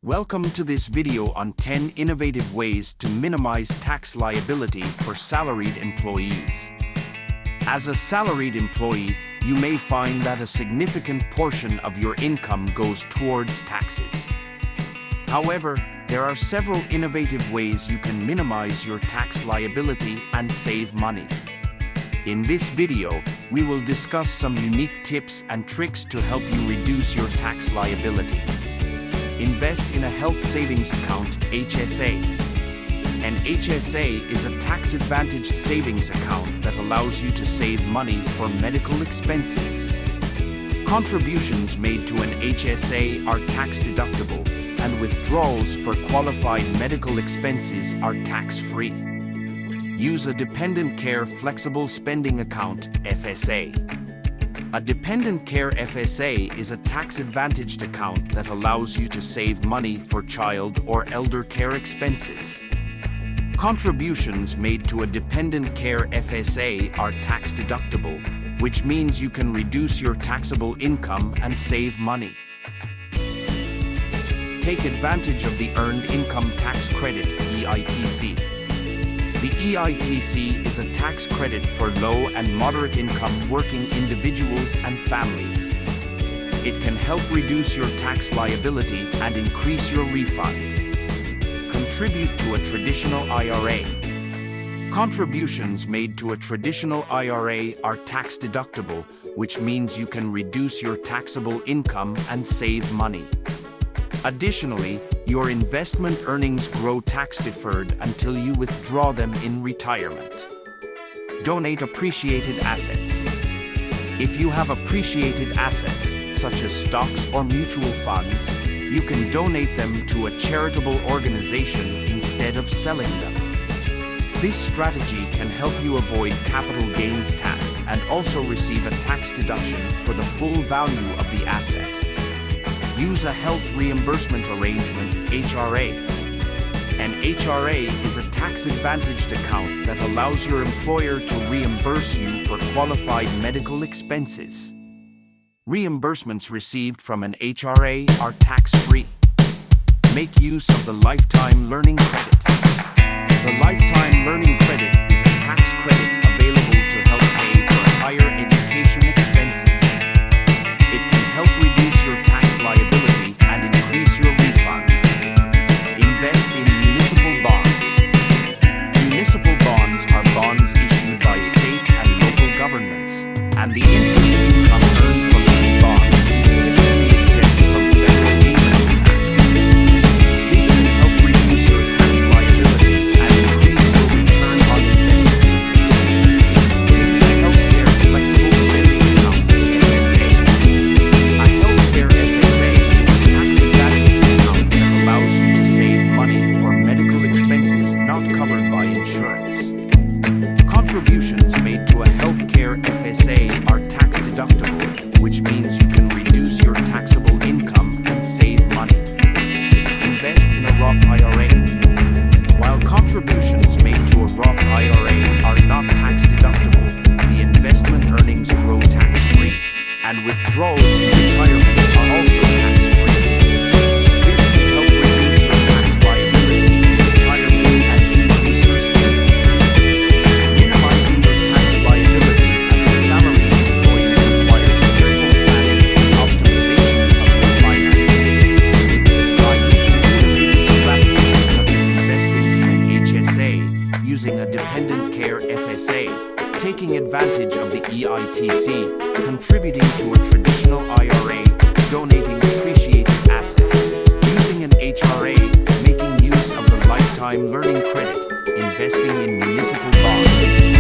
Welcome to this video on 10 innovative ways to minimize tax liability for salaried employees. As a salaried employee, you may find that a significant portion of your income goes towards taxes. However, there are several innovative ways you can minimize your tax liability and save money. In this video, we will discuss some unique tips and tricks to help you reduce your tax liability. Invest in a health savings account, HSA. An HSA is a tax-advantaged savings account that allows you to save money for medical expenses. Contributions made to an HSA are tax-deductible, and withdrawals for qualified medical expenses are tax-free. Use a Dependent Care Flexible Spending Account, FSA. A Dependent Care FSA is a tax-advantaged account that allows you to save money for child or elder care expenses. Contributions made to a Dependent Care FSA are tax-deductible, which means you can reduce your taxable income and save money. Take advantage of the Earned Income Tax Credit, EITC. The EITC is a tax credit for low and moderate income working individuals and families. It can help reduce your tax liability and increase your refund. Contribute to a traditional IRA. Contributions made to a traditional IRA are tax-deductible, which means you can reduce your taxable income and save money. Additionally, your investment earnings grow tax-deferred until you withdraw them in retirement. Donate appreciated assets. If you have appreciated assets, such as stocks or mutual funds, you can donate them to a charitable organization instead of selling them. This strategy can help you avoid capital gains tax and also receive a tax deduction for the full value of the asset. Use a health reimbursement arrangement, HRA. An HRA is a tax-advantaged account that allows your employer to reimburse you for qualified medical expenses. Reimbursements received from an HRA are tax-free. Make use of the Lifetime Learning Credit. The Lifetime Learning Credit is a tax credit available to help pay for higher education expenses. It can help reduce your tax liability and increase your refund. Invest in municipal bonds. Municipal bonds are bonds issued by state and local governments, and the interest income earned from these bonds is typically exempt from federal income tax. This can help reduce your tax liability and increase your return on investment. Use a healthcare flexible spending account, FSA. A healthcare FSA is a tax-advantaged account that allows you to save money for medical expenses not covered by insurance. Contributions made to a healthcare FSA are tax-deductible, which means you can reduce your taxable income and save money. Invest in a Roth IRA. While contributions made to a Roth IRA are not tax-deductible, the investment earnings grow tax-free, and withdrawals in retirement are also tax-free. This can help reduce your tax liability in retirement and increase your savings. Minimizing your tax liability as a salaried employee requires careful planning and optimization of your finances. By using innovative strategies such as investing in an HSA, using a Dependent Care FSA, taking advantage of the EITC, contributing to a traditional IRA, donating appreciated assets, using an HRA, making use of the Lifetime Learning Credit, investing in municipal bonds,